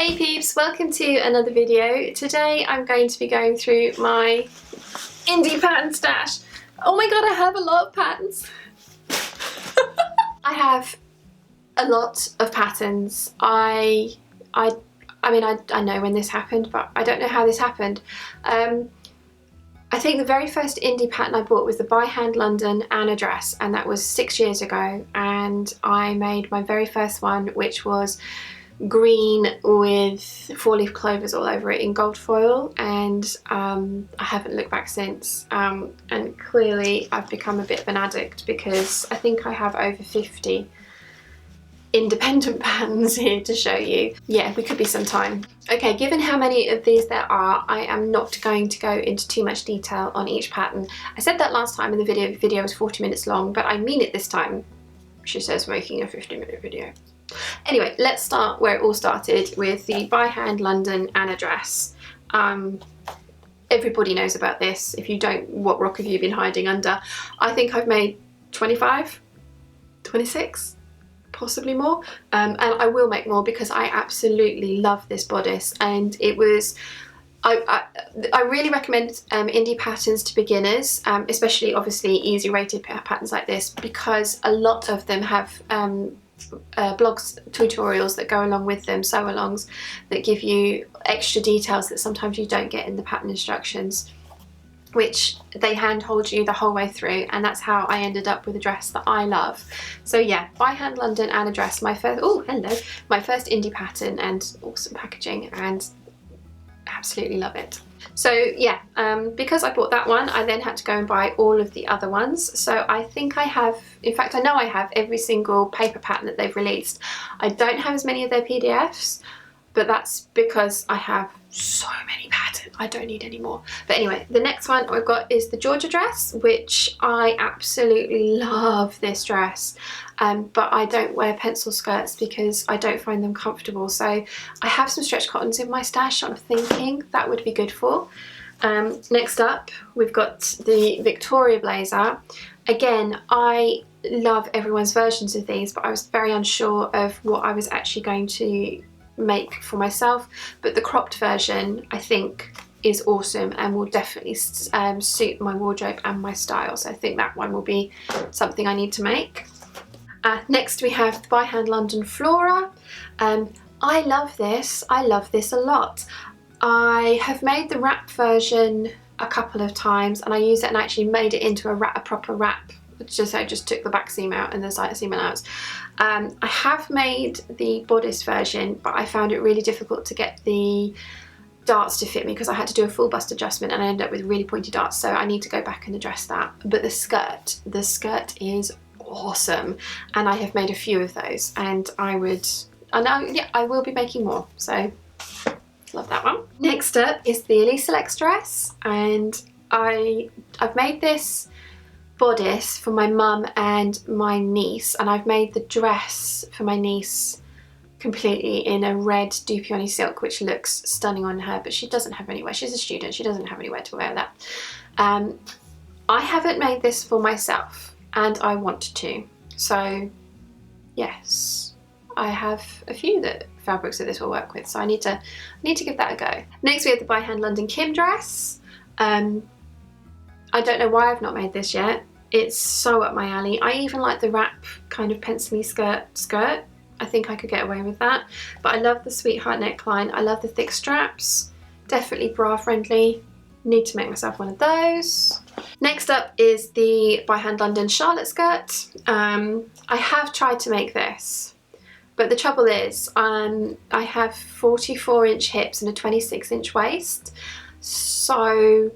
Hey peeps, welcome to another video. Today I'm going to be going through my indie pattern stash. Oh my god, I have a lot of patterns. I have a lot of patterns. I mean I know when this happened, but I don't know how this happened. I think the very first indie pattern I bought was the By Hand London Anna dress, and that was 6 years ago, and I made my very first one, which was green with 4-leaf clovers all over it in gold foil, and I haven't looked back since, and clearly I've become a bit of an addict because I think I have over 50 independent patterns here to show you. Yeah, we could be some time. Okay, given how many of these there are, I am not going to go into too much detail on each pattern. I said that last time in the video was 40 minutes long, but I mean it this time. She says making a 50-minute video. Anyway, let's start where it all started with the By Hand London Anna dress. Everybody knows about this. If you don't, what rock have you been hiding under? I think I've made 25, 26, possibly more, and I will make more because I absolutely love this bodice, and it was I really recommend indie patterns to beginners, especially obviously easy rated patterns like this, because a lot of them have blogs, tutorials that go along with them, sew alongs that give you extra details that sometimes you don't get in the pattern instructions, which they handhold you the whole way through, and that's how I ended up with a dress that I love. So yeah, By Hand London Anna dress, my first, oh hello, my first indie pattern, and awesome packaging, and absolutely love it. So yeah, because I bought that one, I then had to go and buy all of the other ones. So I think I have, in fact I know I have every single paper pattern that they've released. I don't have as many of their PDFs, but that's because I have so many patterns, I don't need any more. But anyway, the next one I've got is the Georgia dress, which I absolutely love this dress, but I don't wear pencil skirts because I don't find them comfortable. So I have some stretch cottons in my stash I'm thinking that would be good for. Next up, we've got the Victoria Blazer. Again, I love everyone's versions of these, but I was very unsure of what I was actually going to make for myself, but the cropped version I think is awesome and will definitely suit my wardrobe and my style, so I think that one will be something I need to make. Next we have the By Hand London Flora. I love this a lot. I have made the wrap version a couple of times, and I used it and actually made it into a proper wrap. I just took the back seam out and the side seam out. I have made the bodice version, but I found it really difficult to get the darts to fit me because I had to do a full bust adjustment and I ended up with really pointy darts, so I need to go back and address that. But the skirt is awesome, and I have made a few of those, and I will be making more, so love that one. Next up is the Elisa Lex dress, and I've made this bodice for my mum and my niece, and I've made the dress for my niece completely in a red Dupioni silk, which looks stunning on her, but she doesn't have anywhere. She's a student, she doesn't have anywhere to wear that. I haven't made this for myself, and I want to, so yes, I have a few fabrics that this will work with, so I need to give that a go. Next we have the By Hand London Kim dress. I don't know why I've not made this yet. It's so up my alley. I even like the wrap kind of pencil-y skirt. I think I could get away with that. But I love the sweetheart neckline. I love the thick straps. Definitely bra friendly. Need to make myself one of those. Next up is the By Hand London Charlotte skirt. I have tried to make this, but the trouble is I have 44-inch hips and a 26-inch waist. So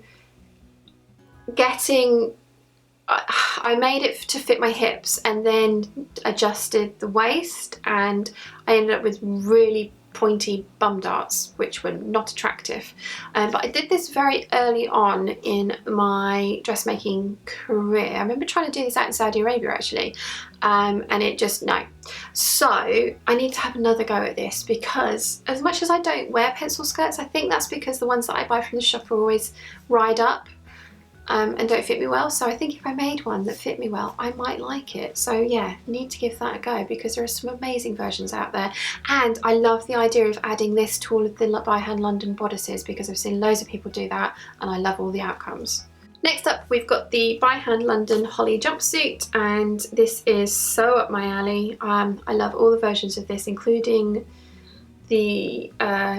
I made it to fit my hips and then adjusted the waist, and I ended up with really pointy bum darts, which were not attractive. But I did this very early on in my dressmaking career. I remember trying to do this out in Saudi Arabia actually, and it just, no. So I need to have another go at this, because as much as I don't wear pencil skirts, I think that's because the ones that I buy from the shop are always ride up. and don't fit me well. So I think if I made one that fit me well, I might like it. So yeah, need to give that a go because there are some amazing versions out there. And I love the idea of adding this to all of the by hand London bodices because I've seen loads of people do that and I love all the outcomes. Next up, we've got the by hand London Holly jumpsuit, and this is so up my alley. I love all the versions of this, including the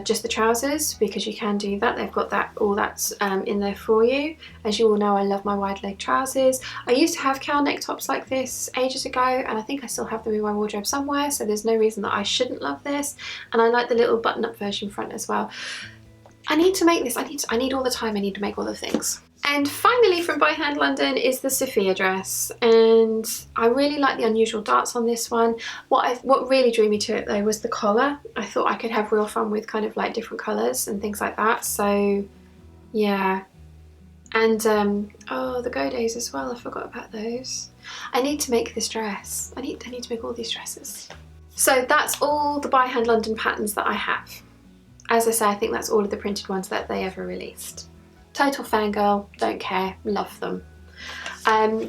just the trousers, because you can do that. They've got that, all that's in there for you. As you all know, I love my wide leg trousers. I used to have cowl neck tops like this ages ago, and I think I still have them in my wardrobe somewhere, so there's no reason that I shouldn't love this. And I like the little button-up version front as well. I need to make this. I need all the time. I need to make all the things. And finally from By Hand London is the Sofia dress, and I really like the unusual darts on this one. What really drew me to it though was the collar. I thought I could have real fun with kind of like different colours and things like that, so yeah. And oh, the go days as well, I forgot about those. I need to make this dress. I need to make all these dresses. So that's all the By Hand London patterns that I have. As I say, I think that's all of the printed ones that they ever released. Total fangirl, don't care, love them.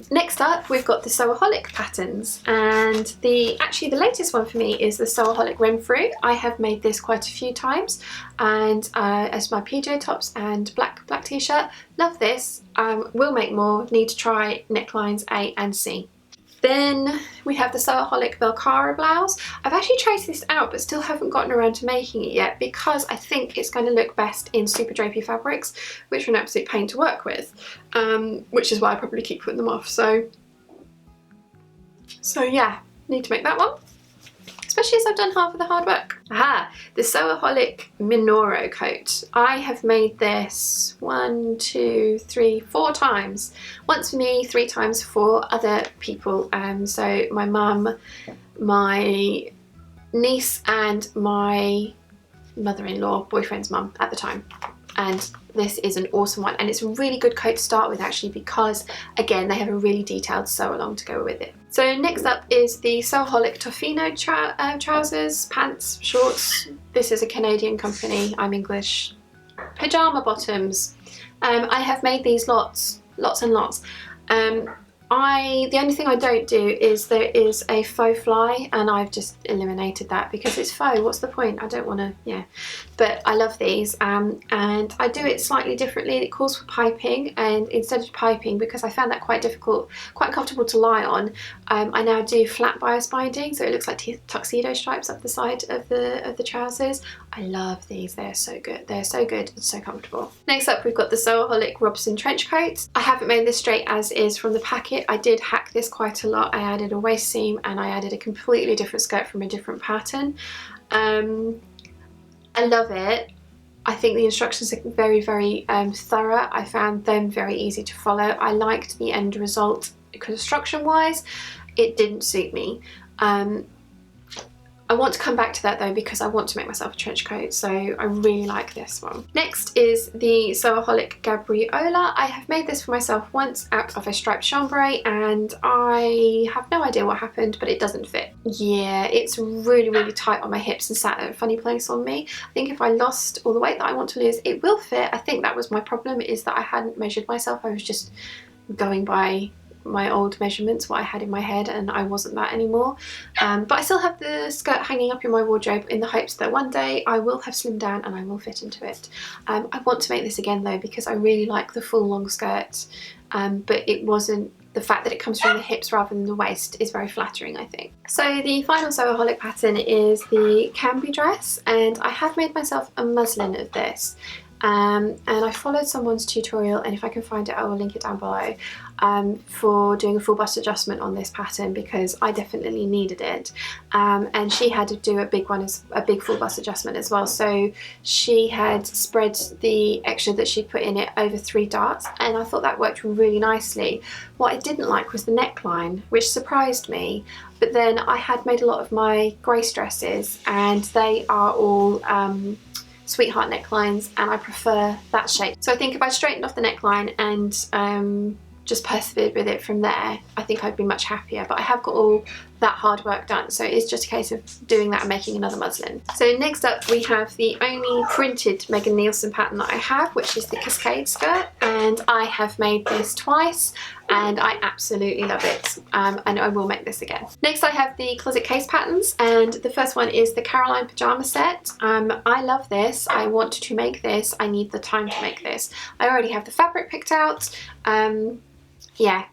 Next up, we've got the Sewaholic patterns, and actually the latest one for me is the Sewaholic Renfrew. I have made this quite a few times, and as my PJ tops and black t-shirt. Love this. Will make more. Need to try necklines A and C. Then we have the Sewaholic Velcara blouse. I've actually traced this out but still haven't gotten around to making it yet because I think it's going to look best in super drapey fabrics, which are an absolute pain to work with, which is why I probably keep putting them off. So yeah, need to make that one, especially as I've done half of the hard work. Aha, the Sewaholic Menorah Coat. I have made this 1, 2, 3, 4 times. Once for me, 3 times for other people. So my mum, my niece and my mother-in-law, boyfriend's mum at the time. And this is an awesome one, and it's a really good coat to start with actually because again they have a really detailed sew along to go with it. So next up is the Sewaholic Tofino trousers, pants, shorts. This is a Canadian company, I'm English. Pyjama bottoms. I have made these lots and lots. The only thing I don't do is there is a faux fly, and I've just eliminated that because it's faux. What's the point? I don't want to, yeah. But I love these, and I do it slightly differently. It calls for piping, and instead of piping, because I found that quite difficult, quite uncomfortable to lie on, I now do flat bias binding, so it looks like tuxedo stripes up the side of the trousers. I love these. They're so good. They're so good and so comfortable. Next up, we've got the Sewaholic Robson trench coat. I haven't made this straight as is from the packet. I did hack this quite a lot. I added a waist seam and I added a completely different skirt from a different pattern. I love it. I think the instructions are very, very thorough. I found them very easy to follow. I liked the end result construction wise. It didn't suit me. I want to come back to that though because I want to make myself a trench coat, so I really like this one. Next is the Sewaholic Gabriela. I have made this for myself once out of a striped chambray and I have no idea what happened, but it doesn't fit. Yeah, it's really, really tight on my hips and sat at a funny place on me. I think if I lost all the weight that I want to lose, it will fit. I think that was my problem, is that I hadn't measured myself. I was just going by my old measurements, what I had in my head, and I wasn't that anymore. But I still have the skirt hanging up in my wardrobe in the hopes that one day I will have slimmed down and I will fit into it. I want to make this again though because I really like the full long skirt, but it wasn't, the fact that it comes from the hips rather than the waist is very flattering, I think. So the final Sewaholic pattern is the Akeley dress, and I have made myself a muslin of this. And I followed someone's tutorial, and if I can find it I will link it down below, for doing a full bust adjustment on this pattern because I definitely needed it, and she had to do a big full bust adjustment as well. So she had spread the extra that she put in it over 3 darts, and I thought that worked really nicely. What I didn't like was the neckline, which surprised me, but then I had made a lot of my grace dresses and they are all sweetheart necklines, and I prefer that shape. So I think if I straightened off the neckline and just persevered with it from there, I think I'd be much happier. But I have got all that hard work done, so it's just a case of doing that and making another muslin. So next up we have the only printed Megan Nielsen pattern that I have, which is the Cascade skirt, and I have made this twice and I absolutely love it, and I will make this again. Next I have the closet case patterns, and the first one is the Caroline pyjama set. I love this, I want to make this, I need the time to make this. I already have the fabric picked out. Yeah.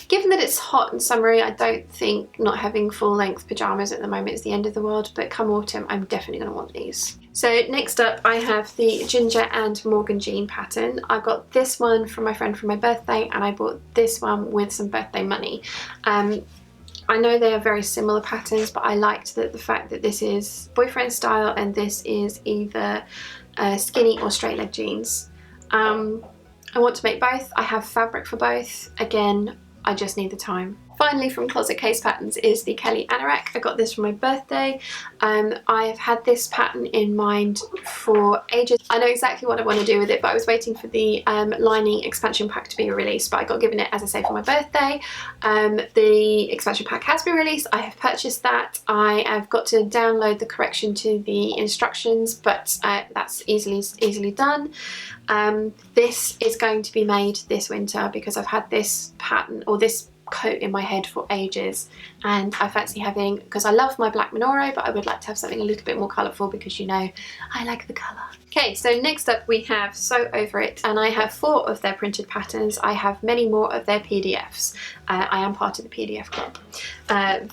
Given that it's hot and summery, I don't think not having full length pyjamas at the moment is the end of the world, but come autumn I'm definitely going to want these. So next up I have the Ginger and Morgan Jean pattern. I got this one from my friend for my birthday, and I bought this one with some birthday money. I know they are very similar patterns, but I liked the fact that this is boyfriend style and this is either skinny or straight leg jeans. I want to make both. I have fabric for both. Again, I just need the time. Finally, from Closet Case Patterns is the Akeley Anorak. I got this for my birthday. I have had this pattern in mind for ages. I know exactly what I want to do with it, but I was waiting for the lining expansion pack to be released, but I got given it, as I say, for my birthday. The expansion pack has been released. I have purchased that. I have got to download the correction to the instructions, but that's easily done. This is going to be made this winter because I've had this pattern, or this coat, in my head for ages, and I fancy having, because I love my black Menorah, but I would like to have something a little bit more colourful because, you know, I like the colour. Okay, so next up we have Sew Over It, and I have 4 of their printed patterns. I have many more of their PDFs. I am part of the PDF club.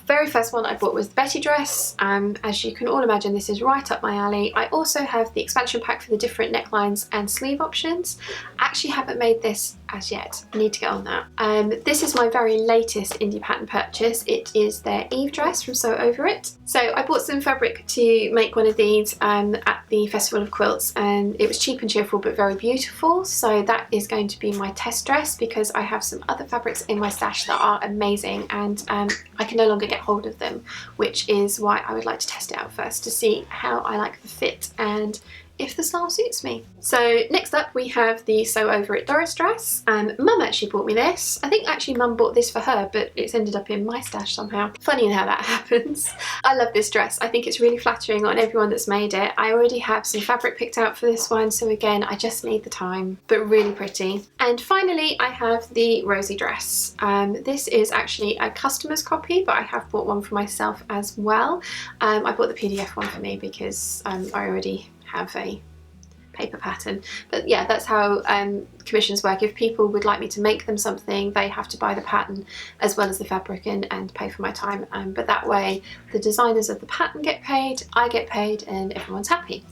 Very first one I bought was the Betty dress. As you can all imagine, this is right up my alley. I also have the expansion pack for the different necklines and sleeve options. I actually haven't made this as yet. I need to get on that. This is my very latest indie pattern purchase. It is their Eve dress from Sew Over It. So I bought some fabric to make one of these at the Festival of Quilts, and it was cheap and cheerful but very beautiful. So that is going to be my test dress, because I have some other fabrics in my stash that are amazing, and I can no longer get hold of them, which is why I would like to test it out first to see how I like the fit and if the style suits me. So next up we have the Sew Over It Doris dress. Mum actually bought me this. I think actually Mum bought this for her, but it's ended up in my stash somehow. Funny how that happens. I love this dress. I think it's really flattering on everyone that's made it. I already have some fabric picked out for this one, so again, I just need the time, but really pretty. And finally, I have the Rosie dress. This is actually a customer's copy, but I have bought one for myself as well. I bought the PDF one for me because I already have a paper pattern, but yeah, that's how commissions work. If people would like me to make them something, they have to buy the pattern as well as the fabric and pay for my time, but that way the designers of the pattern get paid, I get paid, and everyone's happy.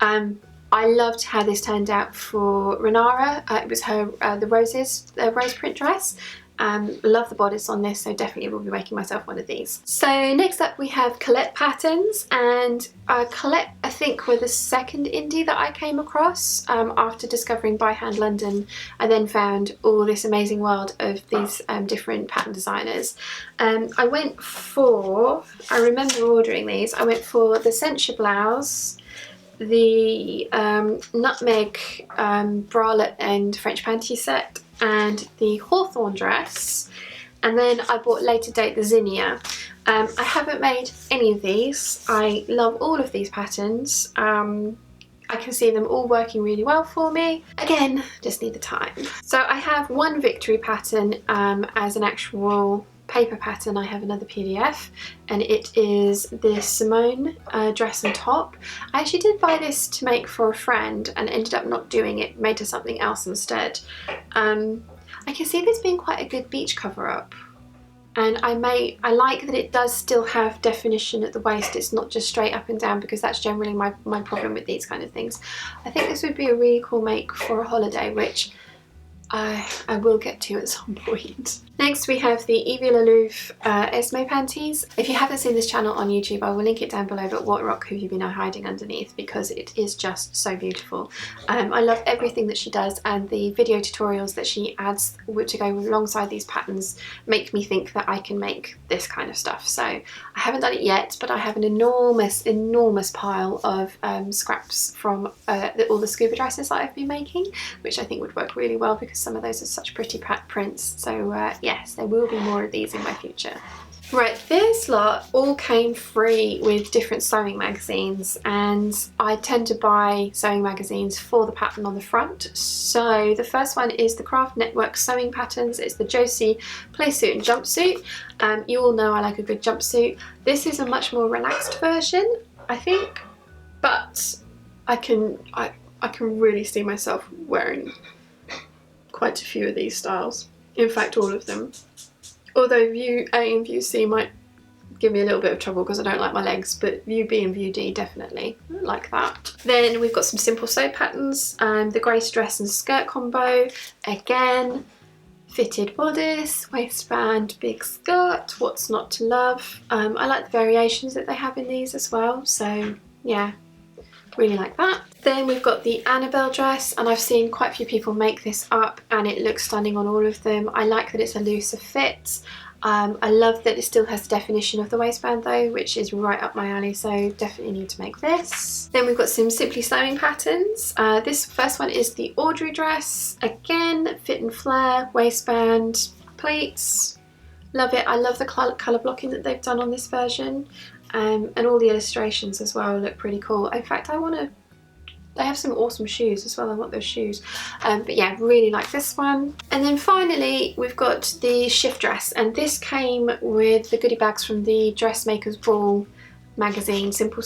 I loved how this turned out for Menorah. It was her the rose print dress. Love the bodice on this, so definitely will be making myself one of these. So next up we have Colette patterns, and Colette I think were the second indie that I came across after discovering By Hand London. I then found all this amazing world of these different pattern designers. I remember ordering these. I went for the Censure blouse, the Nutmeg bralette and French panty set, and the Hawthorn dress, and then I bought later date the Zinnia. I haven't made any of these. I love all of these patterns. I can see them all working really well for me. Again, just need the time. So I have one Victory pattern as an actual paper pattern. I have another PDF, and it is this Simone dress and top. I actually did buy this to make for a friend and ended up not doing it, made her something else instead. I can see this being quite a good beach cover up, and I like that it does still have definition at the waist. It's not just straight up and down, because that's generally my problem with these kind of things. I think this would be a really cool make for a holiday, which I will get to at some point. Next we have the Yves Saint Laurent Esme panties. If you haven't seen this channel on YouTube, I will link it down below, but what rock have you been hiding underneath, because it is just so beautiful. I love everything that she does, and the video tutorials that she adds to go alongside these patterns make me think that I can make this kind of stuff. So I haven't done it yet, but I have an enormous pile of scraps from all the scuba dresses that I've been making, which I think would work really well because some of those are such pretty prints. So yes, there will be more of these in my future. Right, this lot all came free with different sewing magazines, and I tend to buy sewing magazines for the pattern on the front. So the first one is the Craft Network Sewing Patterns. It's the Josie Playsuit and Jumpsuit. You all know I like a good jumpsuit. This is a much more relaxed version, I think, but I can really see myself wearing quite a few of these styles. In fact, all of them. Although view A and view C might give me a little bit of trouble because I don't like my legs, but view B and view D definitely like that. Then we've got some simple sew patterns, the Grace dress and skirt combo. Again, fitted bodice, waistband, big skirt, what's not to love. I like the variations that they have in these as well, so yeah, really like that. Then we've got the Annabelle dress, and I've seen quite a few people make this up and it looks stunning on all of them. I like that it's a looser fit. I love that it still has the definition of the waistband though, which is right up my alley, so definitely need to make this. Then we've got some simply sewing patterns. This first one is the Audrey dress. Again, fit and flare, waistband, pleats. Love it. I love the colour blocking that they've done on this version. And all the illustrations as well look pretty cool. In fact, they have some awesome shoes as well. I want those shoes. But yeah, really like this one. And then finally, we've got the Shift dress. And this came with the goodie bags from the Dressmaker's Ball magazine, Simply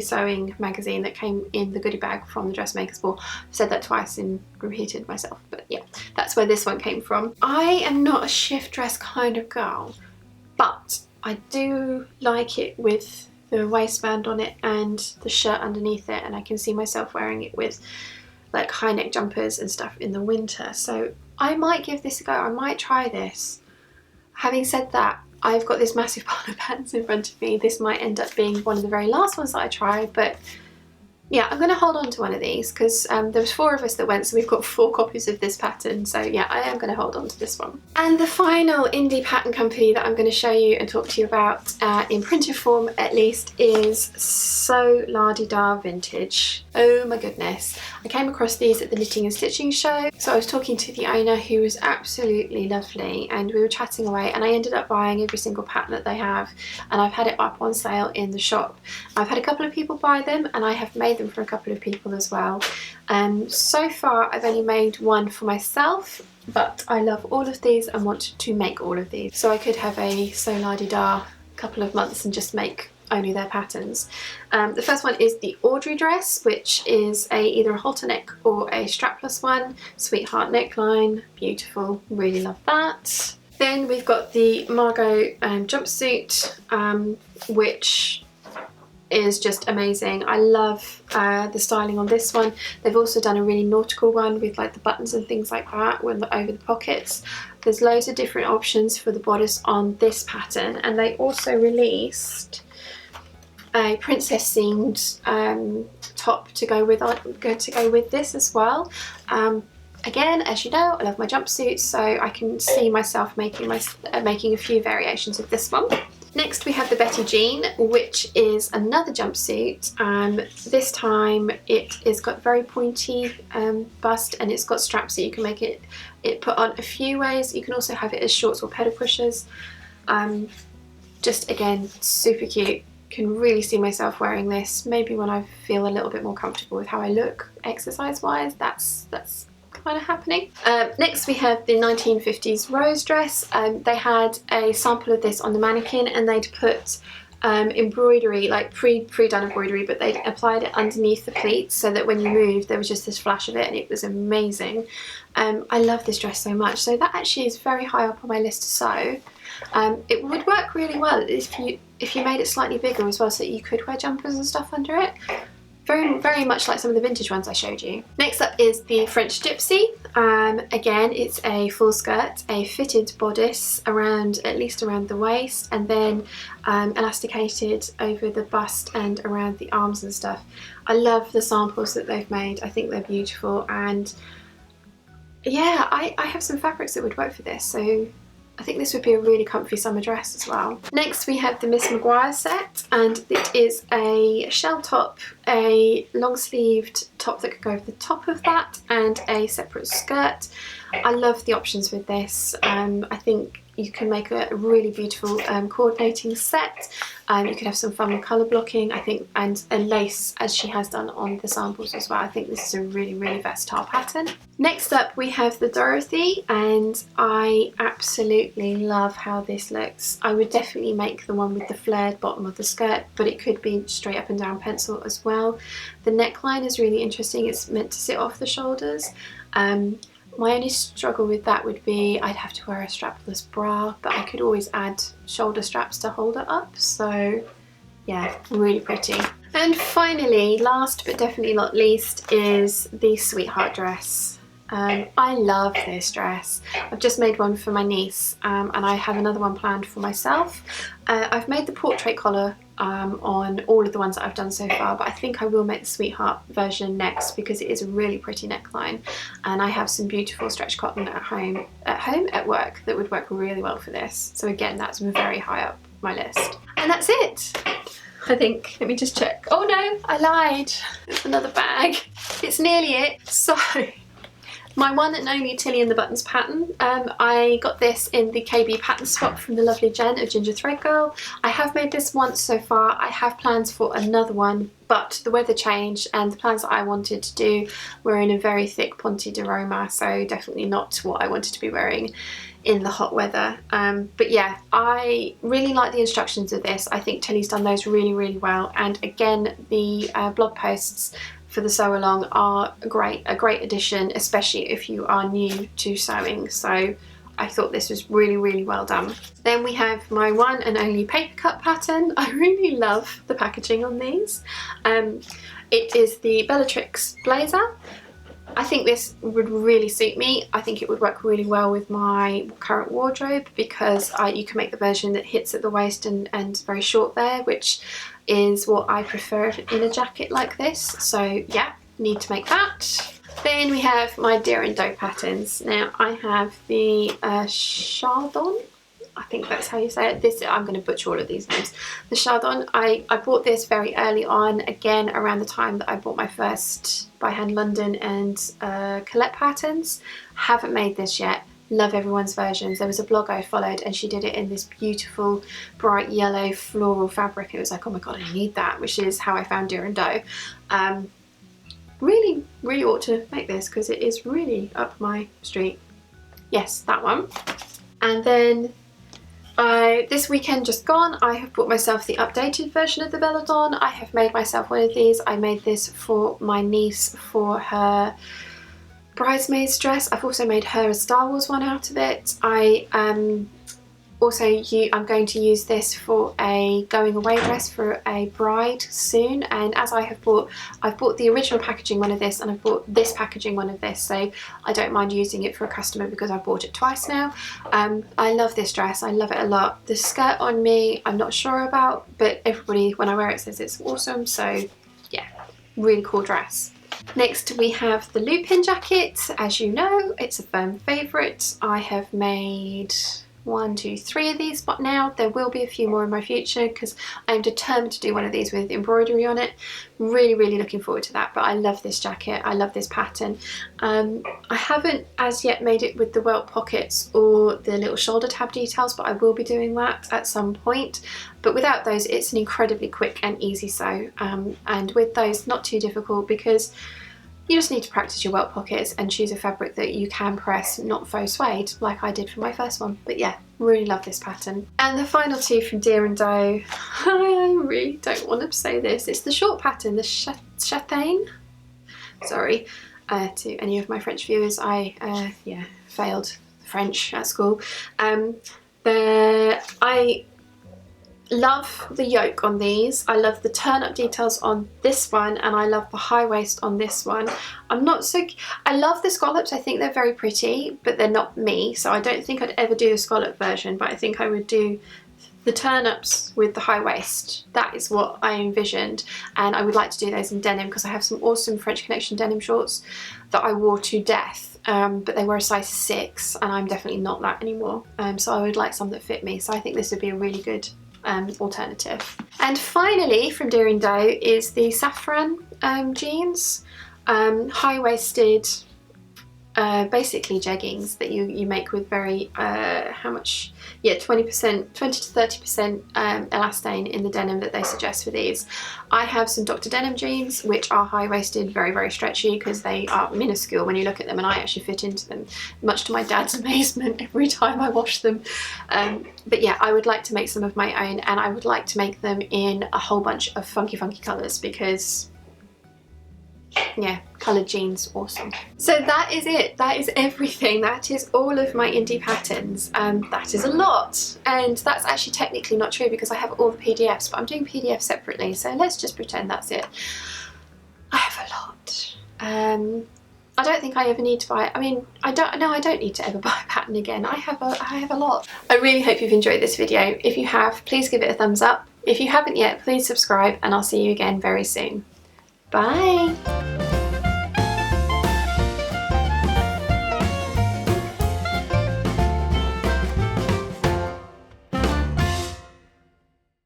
Sewing magazine that came in the goodie bag from the Dressmaker's Ball. I've said that twice and repeated myself, but yeah, that's where this one came from. I am not a shift dress kind of girl, but I do like it with the waistband on it and the shirt underneath it, and I can see myself wearing it with like high neck jumpers and stuff in the winter, so I might give this a go. I might try this. Having said that, I've got this massive pile of pants in front of me. This might end up being one of the very last ones that I try, but yeah, I'm going to hold on to one of these because there was 4 of us that went, so we've got 4 copies of this pattern, so yeah, I am going to hold on to this one. And the final indie pattern company that I'm going to show you and talk to you about, in printed form at least, is So La Di Da Vintage. Oh my goodness. I came across these at the Knitting and Stitching show, so I was talking to the owner, who was absolutely lovely, and we were chatting away, and I ended up buying every single pattern that they have, and I've had it up on sale in the shop. I've had a couple of people buy them, and I have made them for a couple of people as well. So far I've only made one for myself, but I love all of these and want to make all of these, so I could have a So La Di Da couple of months and just make only their patterns. The first one is the Audrey dress, which is either a halter neck or a strapless one. Sweetheart neckline, beautiful, really love that. Then we've got the Margaux jumpsuit, which is just amazing. I love the styling on this one. They've also done a really nautical one with like the buttons and things like that over the pockets. There's loads of different options for the bodice on this pattern, and they also released a princess seamed top to go with this as well. Again, as you know, I love my jumpsuits, so I can see myself making a few variations of this one. Next we have the Betty Jean, which is another jumpsuit. This time it has got very pointy bust, and it's got straps so you can make it put on a few ways. You can also have it as shorts or pedal pushers. Just again, super cute. Can really see myself wearing this. Maybe when I feel a little bit more comfortable with how I look exercise wise, that's kind of happening. Next we have the 1950s Rose Dress. They had a sample of this on the mannequin, and they'd put embroidery, like pre-done embroidery, but they'd applied it underneath the pleats so that when you moved there was just this flash of it, and it was amazing. I love this dress so much, so that actually is very high up on my list to sew. It would work really well if you made it slightly bigger as well, so that you could wear jumpers and stuff under it. Very, very much like some of the vintage ones I showed you. Next up is the French Gypsy. Again, it's a full skirt, a fitted bodice at least around the waist, and then elasticated over the bust and around the arms and stuff. I love the samples that they've made. I think they're beautiful, and yeah, I have some fabrics that would work for this, so I think this would be a really comfy summer dress as well. Next we have the Miss Maguire set, and it is a shell top, a long sleeved top that could go over the top of that, and a separate skirt. I love the options with this. I think you can make a really beautiful coordinating set. You could have some fun with colour blocking, I think, and lace, as she has done on the samples as well. I think this is a really, really versatile pattern. Next up we have the Dorothy, and I absolutely love how this looks. I would definitely make the one with the flared bottom of the skirt, but it could be straight up and down pencil as well. The neckline is really interesting. It's meant to sit off the shoulders. My only struggle with that would be I'd have to wear a strapless bra, but I could always add shoulder straps to hold it up. So yeah, really pretty. And finally, last but definitely not least, is the Sweetheart dress. I love this dress. I've just made one for my niece, and I have another one planned for myself. I've made the portrait collar on all of the ones that I've done so far, but I think I will make the Sweetheart version next because it is a really pretty neckline, and I have some beautiful stretch cotton at work that would work really well for this. So again, that's very high up my list. And that's it, I think. Let me just check. Oh no, I lied. It's another bag. It's nearly it. So my one and only Tilly and the Buttons pattern. I got this in the KB pattern swap from the lovely Jen of Ginger Thread Girl. I have made this once so far. I have plans for another one, but the weather changed and the plans that I wanted to do were in a very thick Ponte di Roma, so definitely not what I wanted to be wearing in the hot weather. But yeah, I really like the instructions of this. I think Tilly's done those really, really well. And again, the blog posts for the sew along are a great addition, especially if you are new to sewing. So I thought this was really, really well done. Then we have my one and only paper cut pattern. I really love the packaging on these. It is the Bellatrix Blazer. I think this would really suit me. I think it would work really well with my current wardrobe because you can make the version that hits at the waist and very short there, which is what I prefer in a jacket like this. So yeah, need to make that. Then we have my Deer and Doe patterns. Now I have the Chardon. I think that's how you say it. This, I'm going to butcher all of these names. The Chardon, I bought this very early on, again around the time that I bought my first By Hand London and Colette patterns. Haven't made this yet. Love everyone's versions. There was a blog I followed and she did it in this beautiful bright yellow floral fabric. It was like, oh my god, I need that, which is how I found Deer and Doe. Really, really ought to make this because it is really up my street. Yes, that one. And then this weekend just gone, I have bought myself the updated version of the Belladonna. I have made myself one of these. I made this for my niece for her bridesmaid's dress. I've also made her a Star Wars one out of it. I'm going to use this for a going away dress for a bride soon, and as I've bought the original packaging one of this and I've bought this packaging one of this, so I don't mind using it for a customer because I've bought it twice now. I love this dress. I love it a lot. The skirt on me I'm not sure about, but everybody when I wear it says it's awesome, so yeah, really cool dress. Next we have the Lupin jacket. As you know, it's a firm favourite. I have made 1, 2, 3 of these, but now there will be a few more in my future because I'm determined to do one of these with embroidery on it. Really, really looking forward to that, but I love this jacket. I love this pattern. I haven't as yet made it with the welt pockets or the little shoulder tab details, but I will be doing that at some point. But without those, it's an incredibly quick and easy sew, and with those, not too difficult because you just need to practice your welt pockets and choose a fabric that you can press, not faux suede like I did for my first one. But yeah, really love this pattern. And the final two from Deer and Doe, I really don't want to say this. It's the short pattern, the châtain. Sorry to any of my French viewers. I failed French at school. I love the yoke on these. I love the turn-up details on this one, and I love the high waist on this one. I love the scallops. I think they're very pretty, but they're not me, so I don't think I'd ever do a scallop version, but I think I would do the turn-ups with the high waist. That is what I envisioned, and I would like to do those in denim because I have some awesome French Connection denim shorts that I wore to death, but they were a size 6 and I'm definitely not that anymore, so I would like some that fit me. So I think this would be a really good alternative. And finally from Deer and Doe is the Safran jeans, high-waisted basically jeggings that you make with very, how much? Yeah, 20%, 20 to 30% elastane in the denim that they suggest for these. I have some Dr. Denim jeans, which are high-waisted, very, very stretchy, because they are minuscule when you look at them, and I actually fit into them, much to my dad's amazement every time I wash them. But yeah, I would like to make some of my own, and I would like to make them in a whole bunch of funky colours, because yeah, coloured jeans, awesome. So that is it. That is everything. That is all of my indie patterns. That is a lot, and that's actually technically not true because I have all the PDFs, but I'm doing PDFs separately, so let's just pretend that's it. I have a lot. I don't think I ever need to buy, I mean, I don't need to ever buy a pattern again. I have a lot. I really hope you've enjoyed this video. If you have, please give it a thumbs up. If you haven't yet, please subscribe, and I'll see you again very soon. Bye.